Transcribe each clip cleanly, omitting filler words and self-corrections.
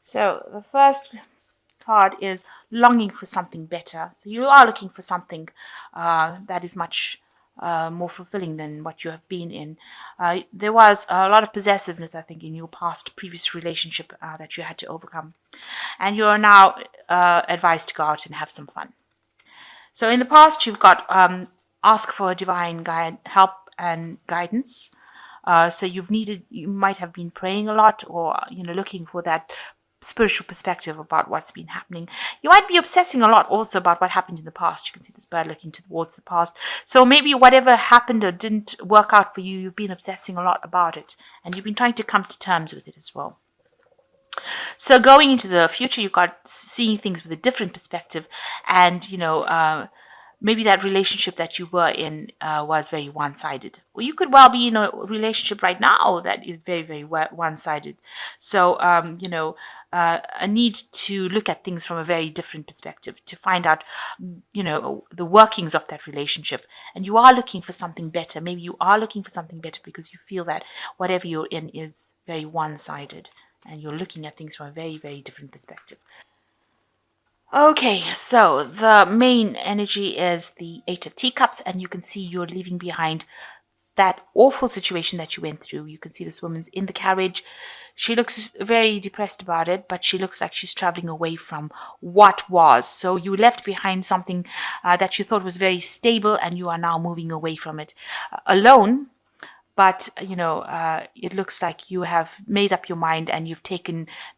So the first card is longing for something better. So you are looking for something that is much more fulfilling than what you have been in. There was a lot of possessiveness, I think, in your past previous relationship that you had to overcome. And you are now advised to go out and have some fun. So in the past, you've got ask for divine guide, help and guidance. So you might have been praying a lot, or looking for that spiritual perspective about what's been happening. You might be obsessing a lot also about what happened in the past. You can see this bird looking towards the past. So maybe whatever happened or didn't work out for you, you've been obsessing a lot about it, and you've been trying to come to terms with it as well. So going into the future, you've got seeing things with a different perspective, and maybe that relationship that you were in was very one-sided. Well, you could well be in a relationship right now that is very, very one-sided. So a need to look at things from a very different perspective to find out, the workings of that relationship. And you are looking for something better. Maybe you are looking for something better because you feel that whatever you're in is very one-sided, and you're looking at things from a very, very different perspective. Okay, so the main energy is the Eight of Teacups, and you can see you're leaving behind that awful situation that you went through. You can see this woman's in the carriage. She looks very depressed about it, but she looks like she's traveling away from what was. So you left behind something that you thought was very stable, and you are now moving away from it alone. But it looks like you have made up your mind, and you've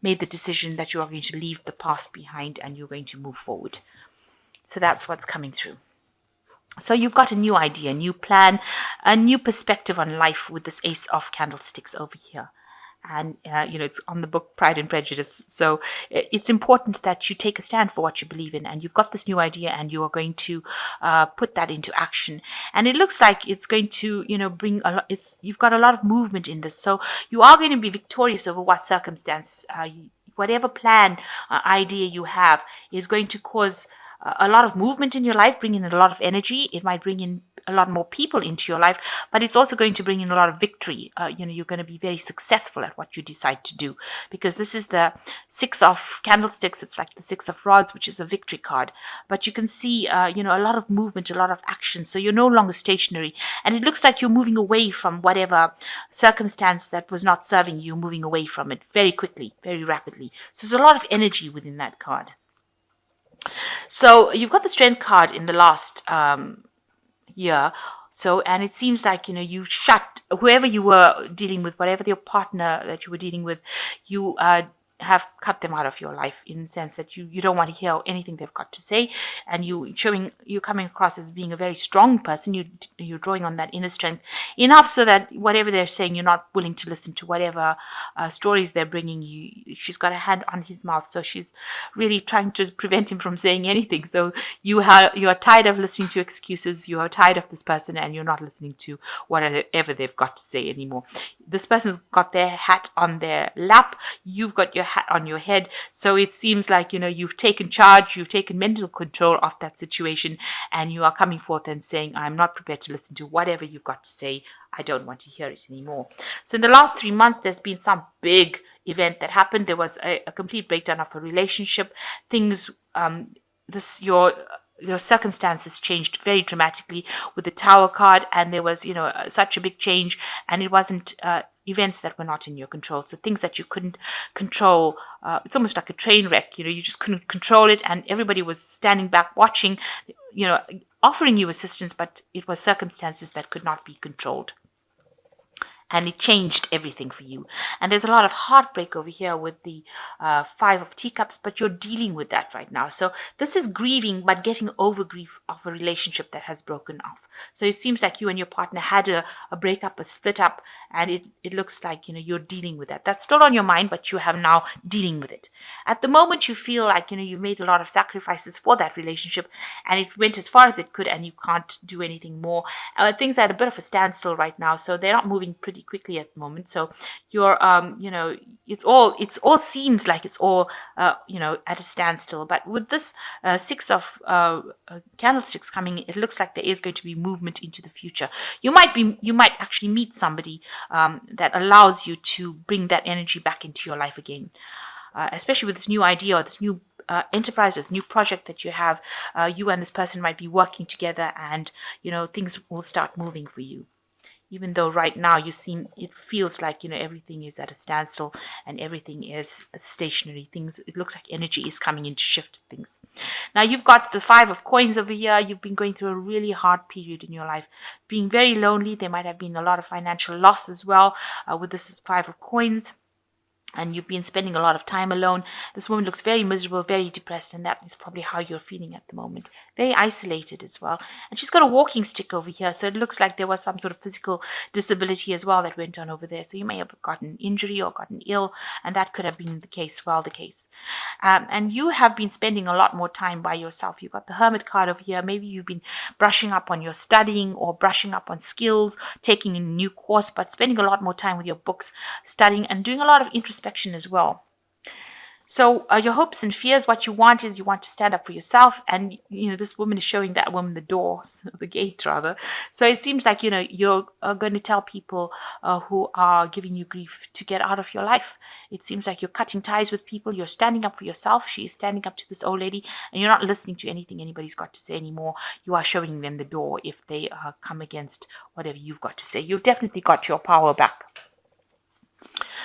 made the decision that you are going to leave the past behind and you're going to move forward. So that's what's coming through. So you've got a new idea, a new plan, a new perspective on life with this Ace of Candlesticks over here. And it's on the book Pride and Prejudice. So it's important that you take a stand for what you believe in, and you've got this new idea, and you are going to put that into action. And it looks like it's going to bring a lot. You've got a lot of movement in this, so you are going to be victorious over what circumstance. Whatever plan, idea you have is going to cause a lot of movement in your life, bring in a lot of energy. It might bring in a lot more people into your life, but it's also going to bring in a lot of victory. You're going to be very successful at what you decide to do, because this is the Six of Candlesticks. It's like the Six of Rods, which is a victory card. But you can see, a lot of movement, a lot of action. So you're no longer stationary, and it looks like you're moving away from whatever circumstance that was not serving you. Moving away from it very quickly, very rapidly. So there's a lot of energy within that card. So you've got the Strength card in the last year. So, and it seems like, you shut whoever you were dealing with, whatever your partner that you were dealing with, you have cut them out of your life, in the sense that you don't want to hear anything they've got to say, and you're coming across as being a very strong person. You're drawing on that inner strength enough so that whatever they're saying, you're not willing to listen to whatever stories they're bringing you. She's got a hand on his mouth, so she's really trying to prevent him from saying anything. So you are tired of listening to excuses. You are tired of this person, and you're not listening to whatever they've got to say anymore. This person's got their hat on their lap. You've got your hat on your head. So it seems like, you've taken charge, you've taken mental control of that situation, and you are coming forth and saying, I'm not prepared to listen to whatever you've got to say. I don't want to hear it anymore. So in the last 3 months, there's been some big event that happened. There was a complete breakdown of a relationship. Things, your circumstances changed very dramatically with the Tower card, and there was, such a big change, and it wasn't events that were not in your control. So things that you couldn't control, it's almost like a train wreck. You just couldn't control it, and everybody was standing back watching, offering you assistance, but it was circumstances that could not be controlled. And it changed everything for you. And there's a lot of heartbreak over here with the Five of Teacups, but you're dealing with that right now. So this is grieving, but getting over grief of a relationship that has broken off. So it seems like you and your partner had a breakup, a split up, and it looks like, you're dealing with that. That's still on your mind, but you have now dealing with it. At the moment, you feel like, you've made a lot of sacrifices for that relationship, and it went as far as it could, and you can't do anything more. Things are at a bit of a standstill right now, so they're not moving pretty quickly at the moment. So you're it's all seems like it's all at a standstill. But with this Six of Candlesticks coming, it looks like there is going to be movement into the future. You might actually meet somebody that allows you to bring that energy back into your life again. especially with this new idea or this new enterprise, this new project that you have. You and this person might be working together, and things will start moving for you. Even though right now it feels like everything is at a standstill and everything is stationary. It looks like energy is coming in to shift things. Now you've got the 5 of coins over here. You've been going through a really hard period in your life, being very lonely. There might have been a lot of financial loss as well with this 5 of coins, and you've been spending a lot of time alone. This woman looks very miserable, very depressed, and that is probably how you're feeling at the moment. Very isolated as well. And she's got a walking stick over here, so it looks like there was some sort of physical disability as well that went on over there. So you may have gotten injury or gotten ill, and that could have been the case. And you have been spending a lot more time by yourself. You've got the Hermit card over here. Maybe you've been brushing up on your studying or brushing up on skills, taking a new course, but spending a lot more time with your books, studying, and doing a lot of introspection as well. So your hopes and fears, what you want is you want to stand up for yourself. And, this woman is showing that woman the door, the gate rather. So it seems like, you're going to tell people who are giving you grief to get out of your life. It seems like you're cutting ties with people. You're standing up for yourself. She is standing up to this old lady, and you're not listening to anything anybody's got to say anymore. You are showing them the door if they come against whatever you've got to say. You've definitely got your power back.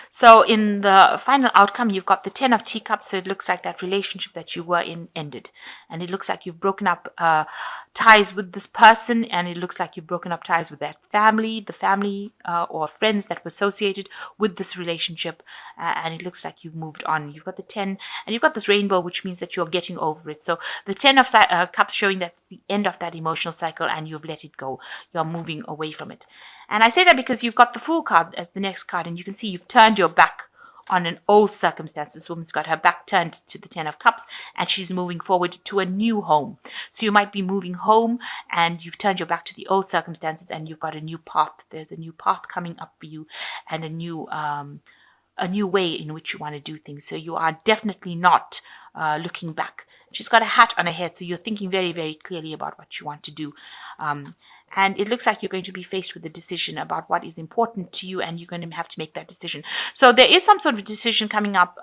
So in the final outcome, you've got the 10 of teacups. So it looks like that relationship that you were in ended. And it looks like you've broken up ties with this person. And it looks like you've broken up ties with that family, the family or friends that were associated with this relationship. And it looks like you've moved on. You've got the 10 and you've got this rainbow, which means that you're getting over it. So the 10 of cups showing that's the end of that emotional cycle and you've let it go. You're moving away from it. And I say that because you've got the Fool card as the next card, and you can see you've turned your back on an old circumstance. This woman's got her back turned to the 10 of Cups, and she's moving forward to a new home. So you might be moving home, and you've turned your back to the old circumstances, and you've got a new path. There's a new path coming up for you, and a new way in which you want to do things. So you are definitely not looking back. She's got a hat on her head, so you're thinking very, very clearly about what you want to do. And it looks like you're going to be faced with a decision about what is important to you, and you're going to have to make that decision. So there is some sort of decision coming up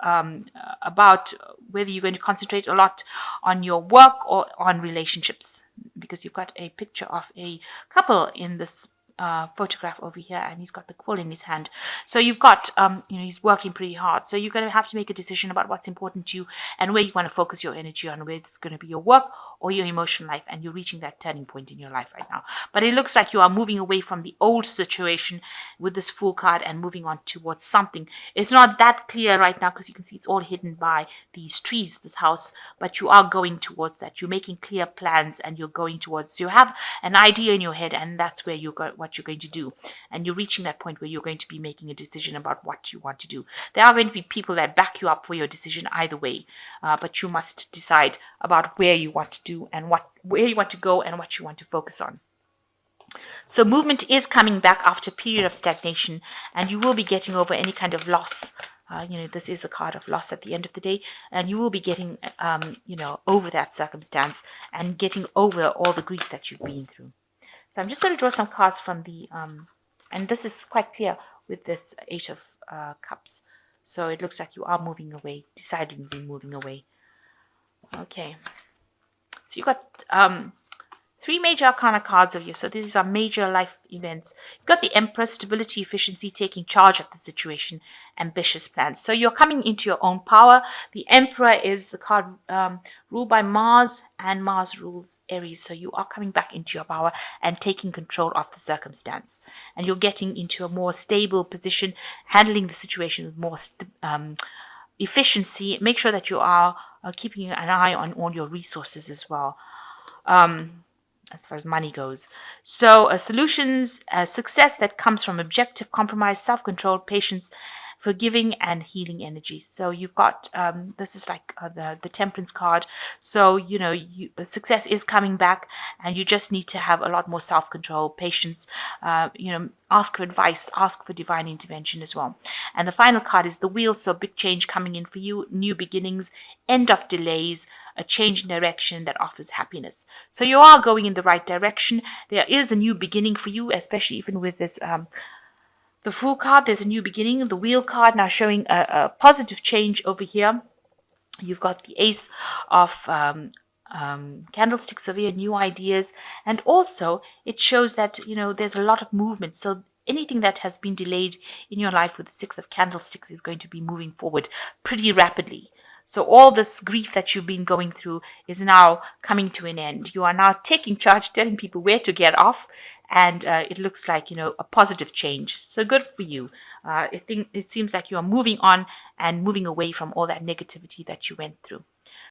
about whether you're going to concentrate a lot on your work or on relationships, because you've got a picture of a couple in this photograph over here, and he's got the quill in his hand. So you've got, he's working pretty hard. So you're going to have to make a decision about what's important to you and where you want to focus your energy on, whether it's going to be your work or your emotional life, and you're reaching that turning point in your life right now. But it looks like you are moving away from the old situation with this Fool card and moving on towards something. It's not that clear right now because you can see it's all hidden by these trees, this house, but you are going towards that. You're making clear plans and you're going towards, so you have an idea in your head, and that's where what you're going to do. And you're reaching that point where you're going to be making a decision about what you want to do. There are going to be people that back you up for your decision either way, but you must decide about where you want to do and where you want to go and what you want to focus on. So movement is coming back after a period of stagnation, and you will be getting over any kind of loss. This is a card of loss at the end of the day, and you will be getting, over that circumstance and getting over all the grief that you've been through. So I'm just going to draw some cards from the, and this is quite clear with this 8 of Cups. So it looks like you are moving away, decidedly moving away. Okay. So you've got 3 major arcana cards of you. So these are major life events. You've got the Empress, stability, efficiency, taking charge of the situation, ambitious plans. So you're coming into your own power. The Emperor is the card ruled by Mars, and Mars rules Aries. So you are coming back into your power and taking control of the circumstance. And you're getting into a more stable position, handling the situation with more efficiency. Make sure that you are keeping an eye on all your resources as well. As far as money goes. So solutions, success that comes from objective compromise, self-control, patience, forgiving, and healing energy. So you've got, this is like the Temperance card. So, success is coming back, and you just need to have a lot more self-control, patience, ask for advice, ask for divine intervention as well. And the final card is the Wheel. So big change coming in for you, new beginnings, end of delays, a change in direction that offers happiness. So you are going in the right direction. There is a new beginning for you, especially even with this The Fool card, there's a new beginning. The Wheel card now showing a positive change over here. You've got the Ace of candlesticks over here, new ideas, and also it shows that there's a lot of movement. So anything that has been delayed in your life with the Six of Candlesticks is going to be moving forward pretty rapidly. So all this grief that you've been going through is now coming to an end. You are now taking charge, telling people where to get off, and it looks like a positive change. So good for you. I think it seems like you are moving on and moving away from all that negativity that you went through.